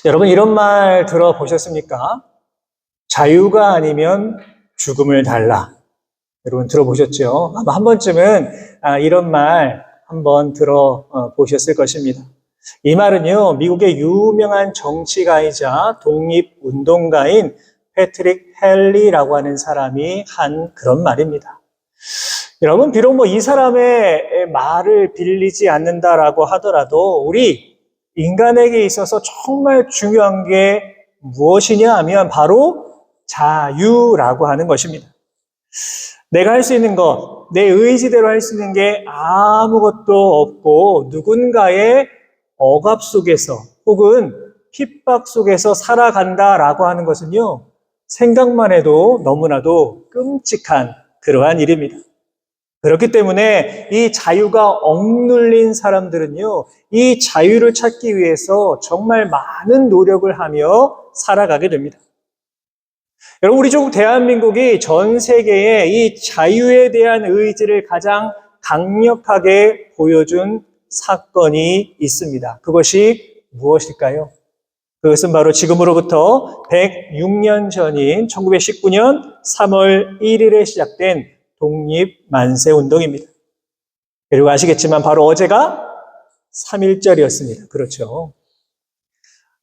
여러분 이런 말 들어보셨습니까? 자유가 아니면 죽음을 달라. 여러분 들어보셨죠? 아마 한 번쯤은 이런 말 한번 들어보셨을 것입니다. 이 말은요, 미국의 유명한 정치가이자 독립운동가인 패트릭 헨리라고 하는 사람이 한 그런 말입니다. 여러분, 비록 이 사람의 말을 빌리지 않는다라고 하더라도 우리 인간에게 있어서 정말 중요한 게 무엇이냐 하면 바로 자유라고 하는 것입니다. 내가 할 수 있는 것, 내 의지대로 할 수 있는 게 아무것도 없고 누군가의 억압 속에서 혹은 핍박 속에서 살아간다라고 하는 것은요, 생각만 해도 너무나도 끔찍한 그러한 일입니다. 그렇기 때문에 이 자유가 억눌린 사람들은요, 이 자유를 찾기 위해서 정말 많은 노력을 하며 살아가게 됩니다. 여러분, 우리 조국 대한민국이 전 세계에 이 자유에 대한 의지를 가장 강력하게 보여준 사건이 있습니다. 그것이 무엇일까요? 그것은 바로 지금으로부터 106년 전인 1919년 3월 1일에 시작된 독립만세운동입니다. 그리고 아시겠지만 바로 어제가 3.1절이었습니다. 그렇죠.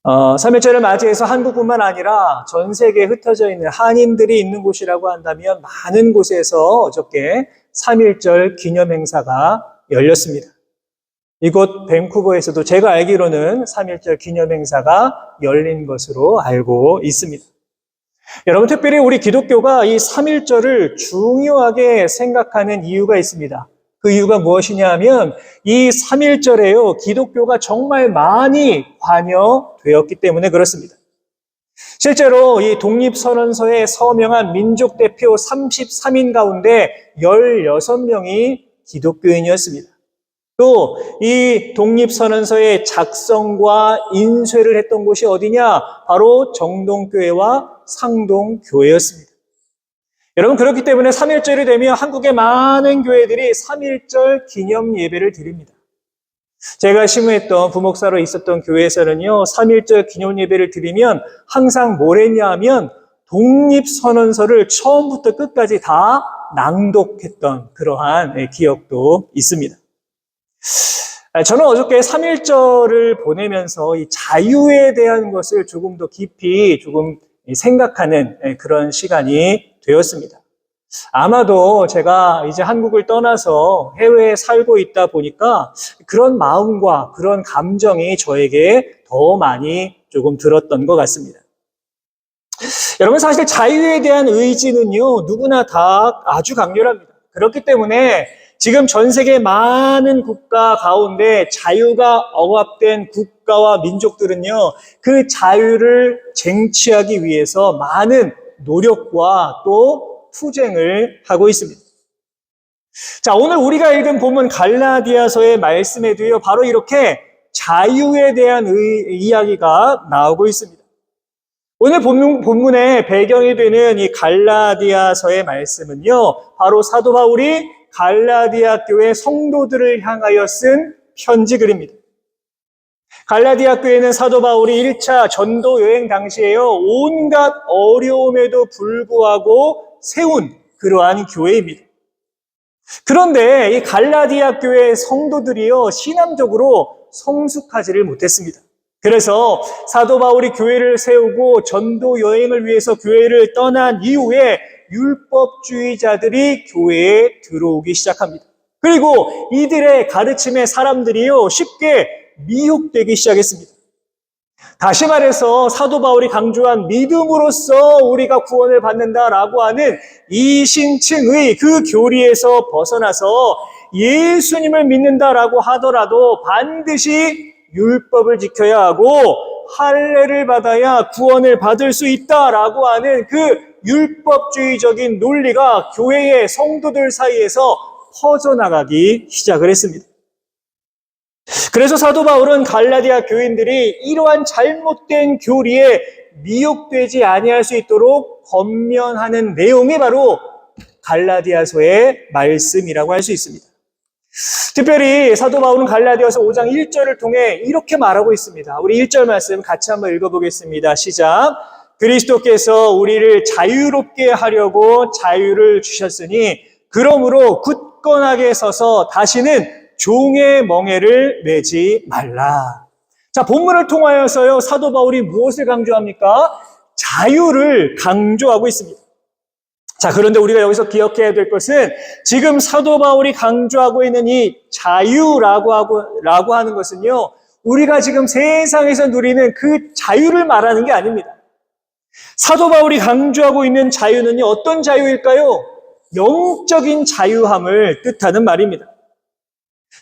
3.1절을 맞이해서 한국뿐만 아니라 전 세계에 흩어져 있는 한인들이 있는 곳이라고 한다면 많은 곳에서 어저께 3.1절 기념행사가 열렸습니다. 이곳 밴쿠버에서도 제가 알기로는 3.1절 기념행사가 열린 것으로 알고 있습니다. 여러분, 특별히 우리 기독교가 이 3.1절을 중요하게 생각하는 이유가 있습니다. 그 이유가 무엇이냐 하면 이 3.1절에요, 기독교가 정말 많이 관여되었기 때문에 그렇습니다. 실제로 이 독립선언서에 서명한 민족 대표 33인 가운데 16명이 기독교인이었습니다. 또 이 독립선언서의 작성과 인쇄를 했던 곳이 어디냐? 바로 정동교회와 상동교회였습니다. 여러분, 그렇기 때문에 3.1절이 되면 한국의 많은 교회들이 3.1절 기념 예배를 드립니다. 제가 심우했던 부목사로 있었던 교회에서는요, 3.1절 기념 예배를 드리면 항상 뭘 했냐 하면 독립선언서를 처음부터 끝까지 다 낭독했던 그러한 기억도 있습니다. 저는 어저께 3.1절을 보내면서 이 자유에 대한 것을 조금 더 깊이 생각하는 그런 시간이 되었습니다. 아마도 제가 이제 한국을 떠나서 해외에 살고 있다 보니까 그런 마음과 그런 감정이 저에게 더 많이 조금 들었던 것 같습니다. 여러분, 사실 자유에 대한 의지는요, 누구나 다 아주 강렬합니다. 그렇기 때문에 지금 전 세계 많은 국가 가운데 자유가 억압된 국가와 민족들은요, 그 자유를 쟁취하기 위해서 많은 노력과 또 투쟁을 하고 있습니다. 자, 오늘 우리가 읽은 본문 갈라디아서의 말씀에도요, 바로 이렇게 자유에 대한 이야기가 나오고 있습니다. 오늘 본문의 배경이 되는 이 갈라디아서의 말씀은요, 바로 사도 바울이 갈라디아 교회 성도들을 향하여 쓴 편지 글입니다. 갈라디아 교회는 사도 바울이 1차 전도 여행 당시에요, 온갖 어려움에도 불구하고 세운 그러한 교회입니다. 그런데 이 갈라디아 교회 성도들이요, 신앙적으로 성숙하지를 못했습니다. 그래서 사도 바울이 교회를 세우고 전도 여행을 위해서 교회를 떠난 이후에 율법주의자들이 교회에 들어오기 시작합니다. 그리고 이들의 가르침에 사람들이요, 쉽게 미혹되기 시작했습니다. 다시 말해서 사도 바울이 강조한 믿음으로써 우리가 구원을 받는다라고 하는 이신층의 그 교리에서 벗어나서 예수님을 믿는다라고 하더라도 반드시 율법을 지켜야 하고 할례를 받아야 구원을 받을 수 있다라고 하는 그 율법주의적인 논리가 교회의 성도들 사이에서 퍼져나가기 시작을 했습니다. 그래서 사도 바울은 갈라디아 교인들이 이러한 잘못된 교리에 미혹되지 아니할 수 있도록 권면하는 내용이 바로 갈라디아서의 말씀이라고 할 수 있습니다. 특별히 사도 바울은 갈라디아서 5장 1절을 통해 이렇게 말하고 있습니다. 우리 1절 말씀 같이 한번 읽어보겠습니다. 시작. 그리스도께서 우리를 자유롭게 하려고 자유를 주셨으니 그러므로 굳건하게 서서 다시는 종의 멍에를 매지 말라. 자, 본문을 통하여서요, 사도 바울이 무엇을 강조합니까? 자유를 강조하고 있습니다. 자, 그런데 우리가 여기서 기억해야 될 것은 지금 사도 바울이 강조하고 있는 이 자유라고 하는 것은요, 우리가 지금 세상에서 누리는 그 자유를 말하는 게 아닙니다. 사도 바울이 강조하고 있는 자유는요, 어떤 자유일까요? 영적인 자유함을 뜻하는 말입니다.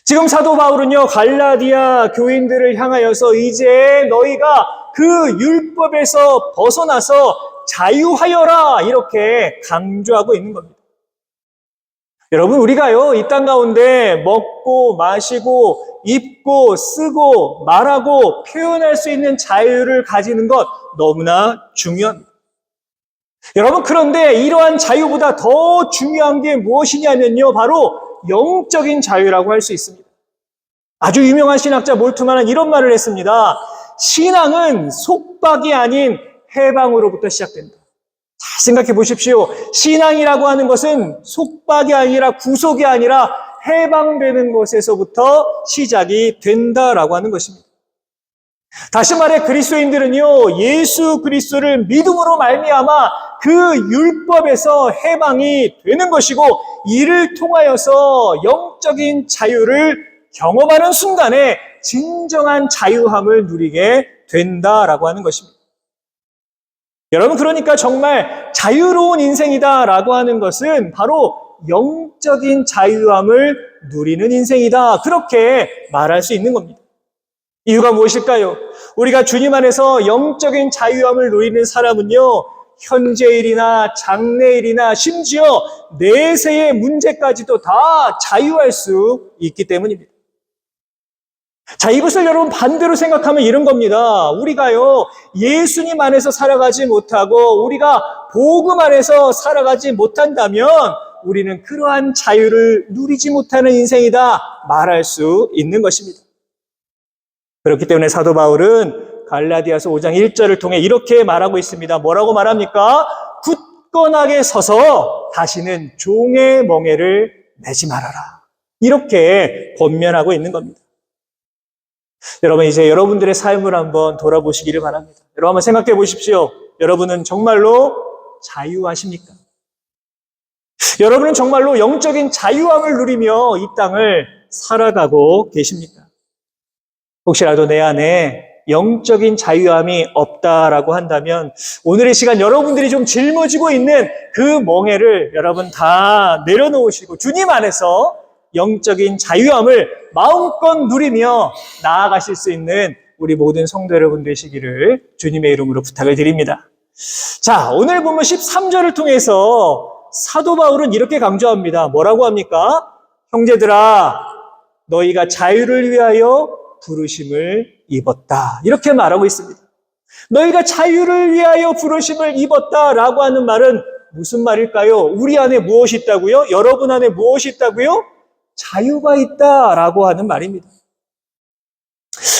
지금 사도 바울은요, 갈라디아 교인들을 향하여서 이제 너희가 그 율법에서 벗어나서 자유하여라, 이렇게 강조하고 있는 겁니다. 여러분, 우리가요, 이 땅 가운데 먹고 마시고 입고 쓰고 말하고 표현할 수 있는 자유를 가지는 것 너무나 중요합니다. 여러분, 그런데 이러한 자유보다 더 중요한 게 무엇이냐면요, 바로 영적인 자유라고 할 수 있습니다. 아주 유명한 신학자 몰트만은 이런 말을 했습니다. 신앙은 속박이 아닌 해방으로부터 시작된다. 잘 생각해 보십시오. 신앙이라고 하는 것은 속박이 아니라 구속이 아니라 해방되는 것에서부터 시작이 된다라고 하는 것입니다. 다시 말해 그리스도인들은요, 예수 그리스도를 믿음으로 말미암아 그 율법에서 해방이 되는 것이고, 이를 통하여서 영적인 자유를 경험하는 순간에 진정한 자유함을 누리게 된다라고 하는 것입니다. 여러분, 그러니까 정말 자유로운 인생이다라고 하는 것은 바로 영적인 자유함을 누리는 인생이다, 그렇게 말할 수 있는 겁니다. 이유가 무엇일까요? 우리가 주님 안에서 영적인 자유함을 누리는 사람은요, 현재일이나 장래일이나 심지어 내세의 문제까지도 다 자유할 수 있기 때문입니다. 자, 이것을 여러분 반대로 생각하면 이런 겁니다. 우리가요, 예수님 안에서 살아가지 못하고 우리가 복음 안에서 살아가지 못한다면 우리는 그러한 자유를 누리지 못하는 인생이다 말할 수 있는 것입니다. 그렇기 때문에 사도 바울은 갈라디아서 5장 1절을 통해 이렇게 말하고 있습니다. 뭐라고 말합니까? 굳건하게 서서 다시는 종의 멍에를 매지 말아라. 이렇게 권면하고 있는 겁니다. 여러분, 이제 여러분들의 삶을 한번 돌아보시기를 바랍니다. 여러분, 한번 생각해 보십시오. 여러분은 정말로 자유하십니까? 여러분은 정말로 영적인 자유함을 누리며 이 땅을 살아가고 계십니까? 혹시라도 내 안에 영적인 자유함이 없다라고 한다면 오늘의 시간 여러분들이 좀 짊어지고 있는 그 멍에를 여러분 다 내려놓으시고 주님 안에서 영적인 자유함을 마음껏 누리며 나아가실 수 있는 우리 모든 성도 여러분 되시기를 주님의 이름으로 부탁을 드립니다. 자, 오늘 본문 13절을 통해서 사도 바울은 이렇게 강조합니다. 뭐라고 합니까? 형제들아, 너희가 자유를 위하여 부르심을 입었다. 이렇게 말하고 있습니다. 너희가 자유를 위하여 부르심을 입었다라고 하는 말은 무슨 말일까요? 우리 안에 무엇이 있다고요? 여러분 안에 무엇이 있다고요? 자유가 있다라고 하는 말입니다.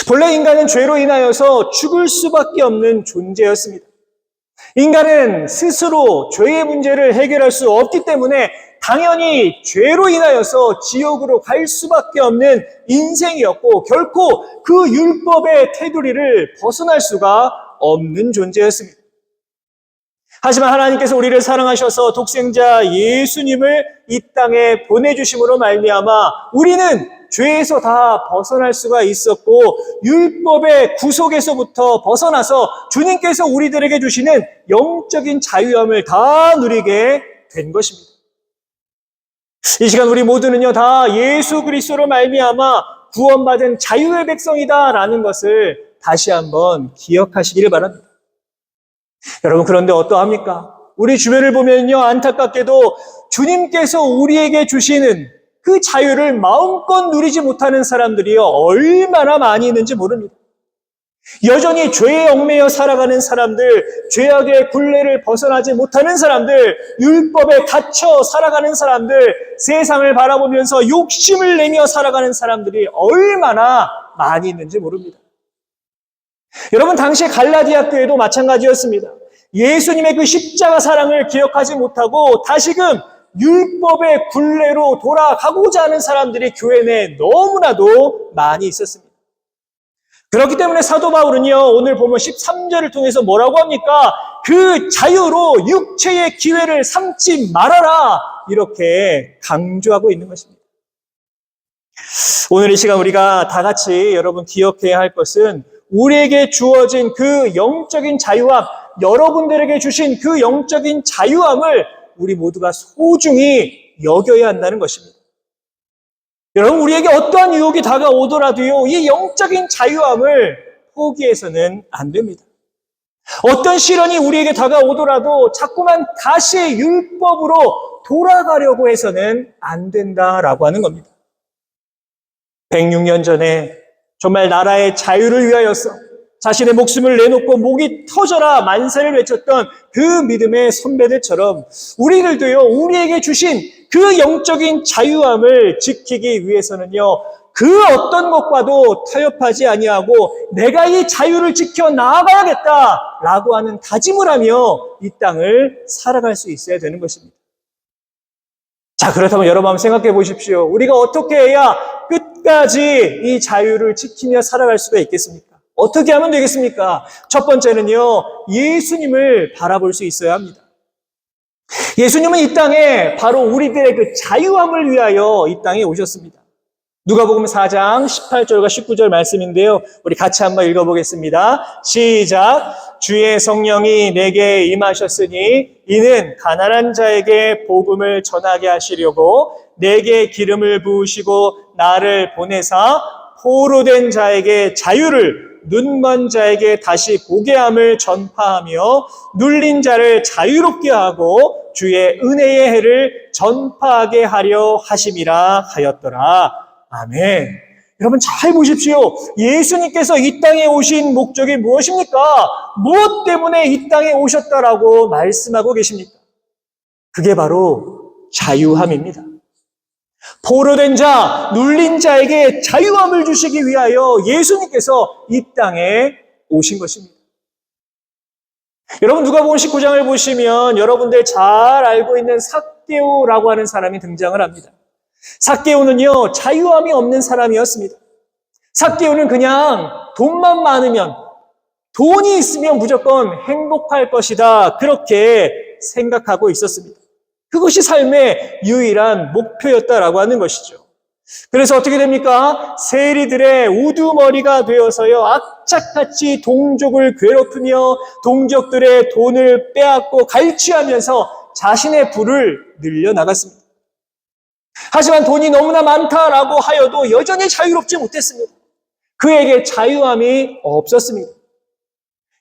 본래 인간은 죄로 인하여서 죽을 수밖에 없는 존재였습니다. 인간은 스스로 죄의 문제를 해결할 수 없기 때문에 당연히 죄로 인하여서 지옥으로 갈 수밖에 없는 인생이었고 결코 그 율법의 테두리를 벗어날 수가 없는 존재였습니다. 하지만 하나님께서 우리를 사랑하셔서 독생자 예수님을 이 땅에 보내주심으로 말미암아 우리는 죄에서 다 벗어날 수가 있었고 율법의 구속에서부터 벗어나서 주님께서 우리들에게 주시는 영적인 자유함을 다 누리게 된 것입니다. 이 시간 우리 모두는요 다 예수 그리스도로 말미암아 구원받은 자유의 백성이다라는 것을 다시 한번 기억하시기를 바랍니다. 여러분, 그런데 어떠합니까? 우리 주변을 보면요 안타깝게도 주님께서 우리에게 주시는 그 자유를 마음껏 누리지 못하는 사람들이요 얼마나 많이 있는지 모릅니다. 여전히 죄에 얽매여 살아가는 사람들, 죄악의 굴레를 벗어나지 못하는 사람들, 율법에 갇혀 살아가는 사람들, 세상을 바라보면서 욕심을 내며 살아가는 사람들이 얼마나 많이 있는지 모릅니다. 여러분, 당시 갈라디아 교회도 마찬가지였습니다. 예수님의 그 십자가 사랑을 기억하지 못하고 다시금 율법의 굴레로 돌아가고자 하는 사람들이 교회 내에 너무나도 많이 있었습니다. 그렇기 때문에 사도 바울은요, 오늘 보면 13절을 통해서 뭐라고 합니까? 그 자유로 육체의 기회를 삼지 말아라, 이렇게 강조하고 있는 것입니다. 오늘 이 시간 우리가 다 같이 여러분 기억해야 할 것은 우리에게 주어진 그 영적인 자유함, 여러분들에게 주신 그 영적인 자유함을 우리 모두가 소중히 여겨야 한다는 것입니다. 여러분, 우리에게 어떠한 유혹이 다가오더라도요, 이 영적인 자유함을 포기해서는 안 됩니다. 어떤 시련이 우리에게 다가오더라도 자꾸만 다시 율법으로 돌아가려고 해서는 안 된다라고 하는 겁니다. 106년 전에 정말 나라의 자유를 위하여서 자신의 목숨을 내놓고 목이 터져라 만세를 외쳤던 그 믿음의 선배들처럼 우리들도요, 우리에게 주신 그 영적인 자유함을 지키기 위해서는요, 그 어떤 것과도 타협하지 아니하고 내가 이 자유를 지켜 나아가야겠다라고 하는 다짐을 하며 이 땅을 살아갈 수 있어야 되는 것입니다. 자, 그렇다면 여러분 한번 생각해 보십시오. 우리가 어떻게 해야 끝까지 이 자유를 지키며 살아갈 수가 있겠습니까? 어떻게 하면 되겠습니까? 첫 번째는요, 예수님을 바라볼 수 있어야 합니다. 예수님은 이 땅에 바로 우리들의 그 자유함을 위하여 이 땅에 오셨습니다. 누가복음 4장 18절과 19절 말씀인데요. 우리 같이 한번 읽어보겠습니다. 시작. 주의 성령이 내게 임하셨으니 이는 가난한 자에게 복음을 전하게 하시려고 내게 기름을 부으시고 나를 보내사 포로된 자에게 자유를, 눈먼 자에게 다시 보게 함을 전파하며 눌린 자를 자유롭게 하고 주의 은혜의 해를 전파하게 하려 하심이라 하였더라. 아멘. 여러분 잘 보십시오. 예수님께서 이 땅에 오신 목적이 무엇입니까? 무엇 때문에 이 땅에 오셨다라고 말씀하고 계십니까? 그게 바로 자유함입니다. 포로된 자, 눌린 자에게 자유함을 주시기 위하여 예수님께서 이 땅에 오신 것입니다. 여러분 누가복음 19장을 보시면 여러분들 잘 알고 있는 삭개오라고 하는 사람이 등장을 합니다. 삭개오는요, 자유함이 없는 사람이었습니다. 삭개오는 그냥 돈만 많으면, 돈이 있으면 무조건 행복할 것이다, 그렇게 생각하고 있었습니다. 그것이 삶의 유일한 목표였다라고 하는 것이죠. 그래서 어떻게 됩니까? 세리들의 우두머리가 되어서요, 악착같이 동족을 괴롭히며 동족들의 돈을 빼앗고 갈취하면서 자신의 부를 늘려나갔습니다. 하지만 돈이 너무나 많다라고 하여도 여전히 자유롭지 못했습니다. 그에게 자유함이 없었습니다.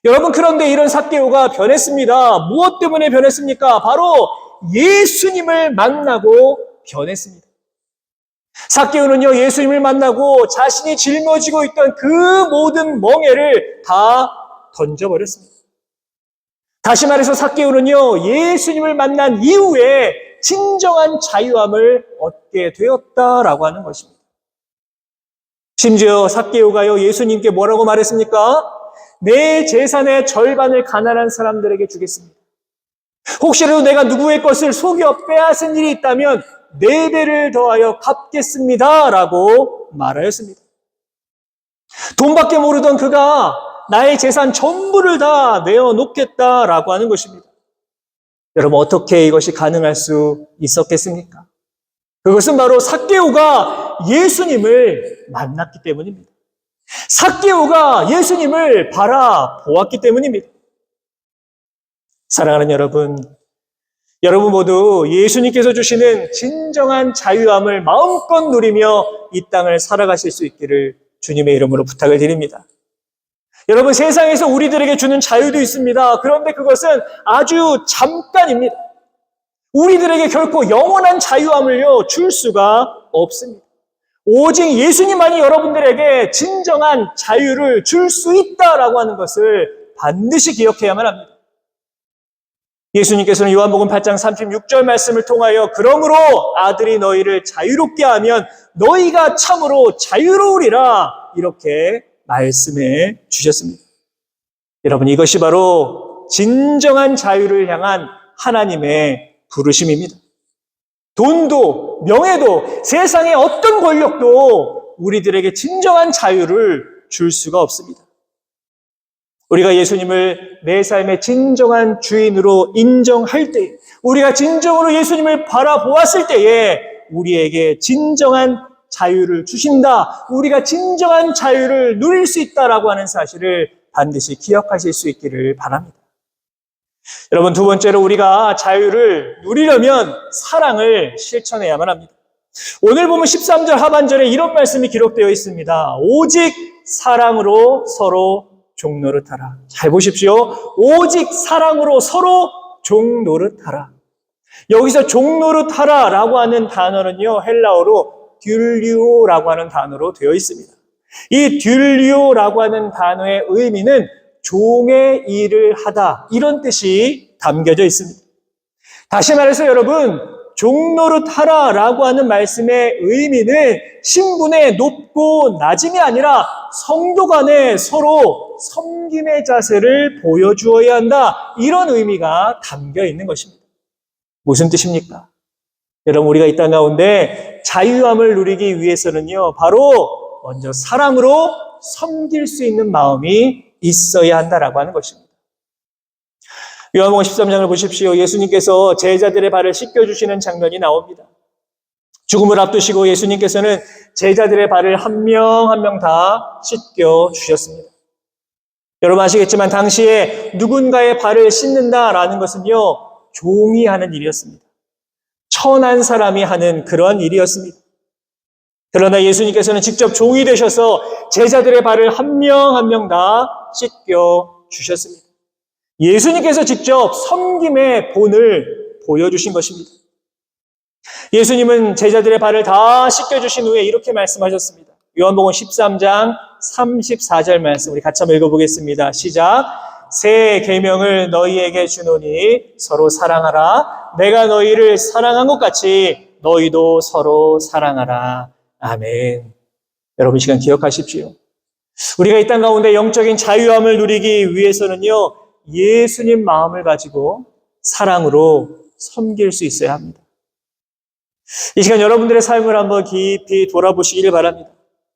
여러분, 그런데 이런 삭개오가 변했습니다. 무엇 때문에 변했습니까? 바로 예수님을 만나고 변했습니다. 삭개오는요, 예수님을 만나고 자신이 짊어지고 있던 그 모든 멍에를 다 던져버렸습니다. 다시 말해서 삭개오는요, 예수님을 만난 이후에 진정한 자유함을 얻게 되었다라고 하는 것입니다. 심지어 삭개오가요, 예수님께 뭐라고 말했습니까? 내 재산의 절반을 가난한 사람들에게 주겠습니다. 혹시라도 내가 누구의 것을 속여 빼앗은 일이 있다면 4배를 더하여 갚겠습니다 라고 말하였습니다. 돈밖에 모르던 그가 나의 재산 전부를 다 내어놓겠다라고 하는 것입니다. 여러분, 어떻게 이것이 가능할 수 있었겠습니까? 그것은 바로 삭개오가 예수님을 만났기 때문입니다. 삭개오가 예수님을 바라보았기 때문입니다. 사랑하는 여러분, 여러분 모두 예수님께서 주시는 진정한 자유함을 마음껏 누리며 이 땅을 살아가실 수 있기를 주님의 이름으로 부탁을 드립니다. 여러분, 세상에서 우리들에게 주는 자유도 있습니다. 그런데 그것은 아주 잠깐입니다. 우리들에게 결코 영원한 자유함을요, 줄 수가 없습니다. 오직 예수님만이 여러분들에게 진정한 자유를 줄 수 있다라고 하는 것을 반드시 기억해야만 합니다. 예수님께서는 요한복음 8장 36절 말씀을 통하여 그러므로 아들이 너희를 자유롭게 하면 너희가 참으로 자유로우리라 이렇게 말씀해 주셨습니다. 여러분, 이것이 바로 진정한 자유를 향한 하나님의 부르심입니다. 돈도 명예도 세상의 어떤 권력도 우리들에게 진정한 자유를 줄 수가 없습니다. 우리가 예수님을 내 삶의 진정한 주인으로 인정할 때, 우리가 진정으로 예수님을 바라보았을 때에 우리에게 진정한 자유를 주신다, 우리가 진정한 자유를 누릴 수 있다라고 하는 사실을 반드시 기억하실 수 있기를 바랍니다. 여러분, 두 번째로 우리가 자유를 누리려면 사랑을 실천해야만 합니다. 오늘 보면 13절 하반절에 이런 말씀이 기록되어 있습니다. 오직 사랑으로 서로 종노릇하라. 잘 보십시오. 오직 사랑으로 서로 종노릇하라. 여기서 종노릇하라라고 하는 단어는요, 헬라어로 듀리오라고 하는 단어로 되어 있습니다. 이 듀리오라고 하는 단어의 의미는 종의 일을 하다, 이런 뜻이 담겨져 있습니다. 다시 말해서 여러분, 종노릇하라라고 하는 말씀의 의미는 신분의 높고 낮음이 아니라 성도 간에 서로 섬김의 자세를 보여주어야 한다, 이런 의미가 담겨 있는 것입니다. 무슨 뜻입니까? 여러분, 우리가 이 땅 가운데 자유함을 누리기 위해서는요, 바로 먼저 사랑으로 섬길 수 있는 마음이 있어야 한다라고 하는 것입니다. 요한복음 13장을 보십시오. 예수님께서 제자들의 발을 씻겨주시는 장면이 나옵니다. 죽음을 앞두시고 예수님께서는 제자들의 발을 한 명 한 명 다 씻겨주셨습니다. 여러분 아시겠지만 당시에 누군가의 발을 씻는다라는 것은요, 종이 하는 일이었습니다. 천한 사람이 하는 그런 일이었습니다. 그러나 예수님께서는 직접 종이 되셔서 제자들의 발을 한 명 한 명 다 씻겨주셨습니다. 예수님께서 직접 섬김의 본을 보여주신 것입니다. 예수님은 제자들의 발을 다 씻겨주신 후에 이렇게 말씀하셨습니다. 요한복음 13장 34절 말씀 우리 같이 한번 읽어보겠습니다. 시작. 새 계명을 너희에게 주노니 서로 사랑하라. 내가 너희를 사랑한 것 같이 너희도 서로 사랑하라. 아멘. 여러분 이 시간 기억하십시오. 우리가 이 땅 가운데 영적인 자유함을 누리기 위해서는요, 예수님 마음을 가지고 사랑으로 섬길 수 있어야 합니다. 이 시간 여러분들의 삶을 한번 깊이 돌아보시기를 바랍니다.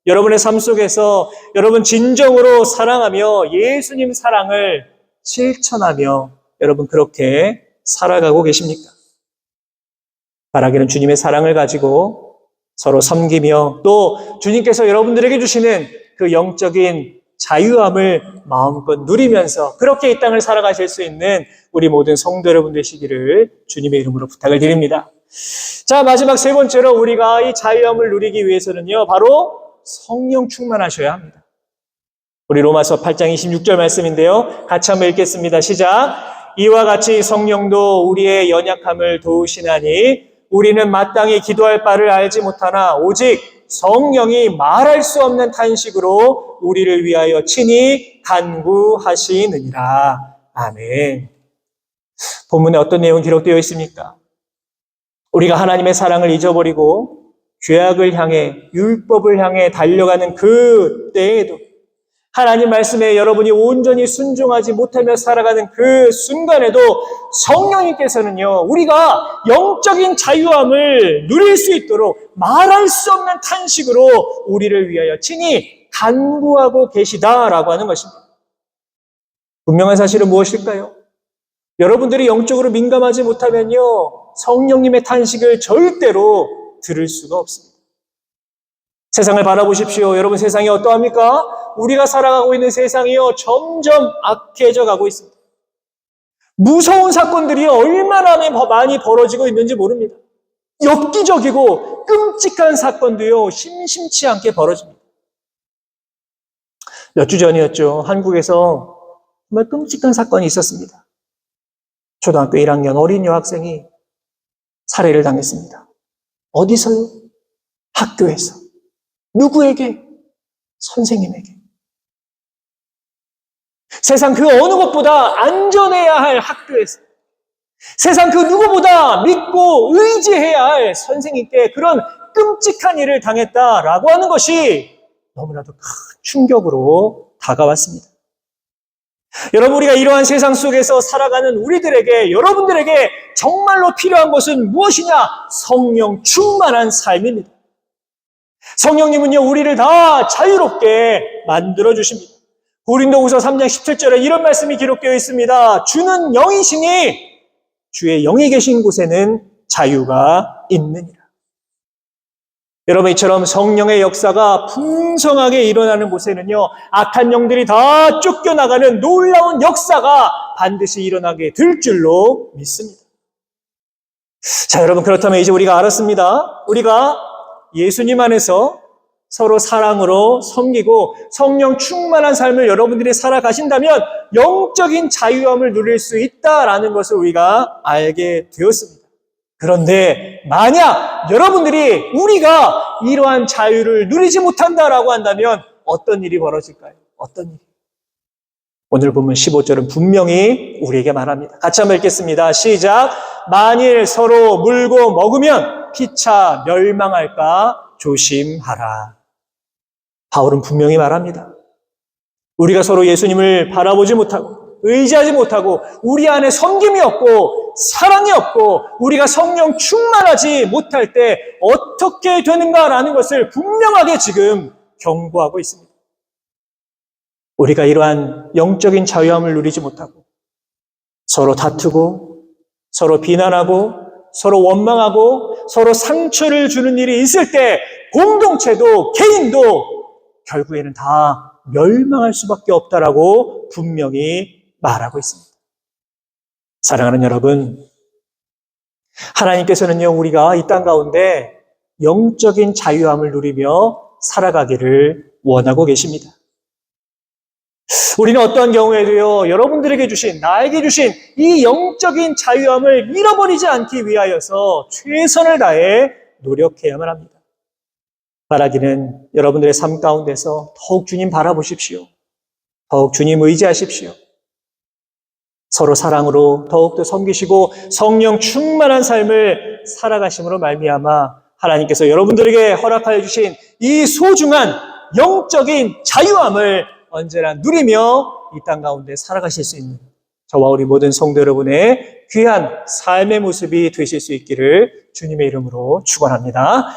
여러분의 삶 속에서 여러분 진정으로 사랑하며 예수님 사랑을 실천하며 여러분 그렇게 살아가고 계십니까? 바라기는 주님의 사랑을 가지고 서로 섬기며 또 주님께서 여러분들에게 주시는 그 영적인 자유함을 마음껏 누리면서 그렇게 이 땅을 살아가실 수 있는 우리 모든 성도 여러분 되시기를 주님의 이름으로 부탁을 드립니다. 자, 마지막 세 번째로 우리가 이 자유함을 누리기 위해서는요, 바로 성령 충만하셔야 합니다. 우리 로마서 8장 26절 말씀인데요. 같이 한번 읽겠습니다. 시작. 이와 같이 성령도 우리의 연약함을 도우시나니 우리는 마땅히 기도할 바를 알지 못하나 오직 성령이 말할 수 없는 탄식으로 우리를 위하여 친히 간구하시느니라. 아멘. 본문에 어떤 내용이 기록되어 있습니까? 우리가 하나님의 사랑을 잊어버리고 죄악을 향해 율법을 향해 달려가는 그 때에도 하나님 말씀에 여러분이 온전히 순종하지 못하며 살아가는 그 순간에도 성령님께서는요, 우리가 영적인 자유함을 누릴 수 있도록 말할 수 없는 탄식으로 우리를 위하여 친히 간구하고 계시다라고 하는 것입니다. 분명한 사실은 무엇일까요? 여러분들이 영적으로 민감하지 못하면요, 성령님의 탄식을 절대로 들을 수가 없습니다. 세상을 바라보십시오. 여러분 세상이 어떠합니까? 우리가 살아가고 있는 세상이요, 점점 악해져 가고 있습니다. 무서운 사건들이 얼마나 많이 벌어지고 있는지 모릅니다. 엽기적이고 끔찍한 사건도요, 심심치 않게 벌어집니다. 몇 주 전이었죠. 한국에서 정말 끔찍한 사건이 있었습니다. 초등학교 1학년 어린 여학생이 살해를 당했습니다. 어디서요? 학교에서. 누구에게? 선생님에게. 세상 그 어느 것보다 안전해야 할 학교에서, 세상 그 누구보다 믿고 의지해야 할 선생님께 그런 끔찍한 일을 당했다라고 하는 것이 너무나도 큰 충격으로 다가왔습니다. 여러분, 우리가 이러한 세상 속에서 살아가는 우리들에게, 여러분들에게 정말로 필요한 것은 무엇이냐? 성령 충만한 삶입니다. 성령님은요, 우리를 다 자유롭게 만들어주십니다. 고린도후서 3장 17절에 이런 말씀이 기록되어 있습니다. 주는 영이시니 주의 영이 계신 곳에는 자유가 있느니라. 여러분, 이처럼 성령의 역사가 풍성하게 일어나는 곳에는요, 악한 영들이 다 쫓겨나가는 놀라운 역사가 반드시 일어나게 될 줄로 믿습니다. 자, 여러분, 그렇다면 이제 우리가 알았습니다. 우리가 예수님 안에서 서로 사랑으로 섬기고 성령 충만한 삶을 여러분들이 살아가신다면 영적인 자유함을 누릴 수 있다라는 것을 우리가 알게 되었습니다. 그런데 만약 여러분들이 우리가 이러한 자유를 누리지 못한다라고 한다면 어떤 일이 벌어질까요? 어떤 일이? 오늘 보면 15절은 분명히 우리에게 말합니다. 같이 한번 읽겠습니다. 시작. 만일 서로 물고 먹으면 피차 멸망할까 조심하라. 바울은 분명히 말합니다. 우리가 서로 예수님을 바라보지 못하고 의지하지 못하고 우리 안에 섬김이 없고 사랑이 없고 우리가 성령 충만하지 못할 때 어떻게 되는가라는 것을 분명하게 지금 경고하고 있습니다. 우리가 이러한 영적인 자유함을 누리지 못하고 서로 다투고 서로 비난하고 서로 원망하고 서로 상처를 주는 일이 있을 때 공동체도 개인도 결국에는 다 멸망할 수밖에 없다라고 분명히 말하고 있습니다. 사랑하는 여러분, 하나님께서는요, 우리가 이 땅 가운데 영적인 자유함을 누리며 살아가기를 원하고 계십니다. 우리는 어떠한 경우에도요, 여러분들에게 주신, 나에게 주신 이 영적인 자유함을 잃어버리지 않기 위하여서 최선을 다해 노력해야만 합니다. 바라기는 여러분들의 삶 가운데서 더욱 주님 바라보십시오. 더욱 주님 의지하십시오. 서로 사랑으로 더욱더 섬기시고 성령 충만한 삶을 살아가심으로 말미암아 하나님께서 여러분들에게 허락하여 주신 이 소중한 영적인 자유함을 언제나 누리며 이 땅 가운데 살아가실 수 있는 저와 우리 모든 성도 여러분의 귀한 삶의 모습이 되실 수 있기를 주님의 이름으로 축원합니다.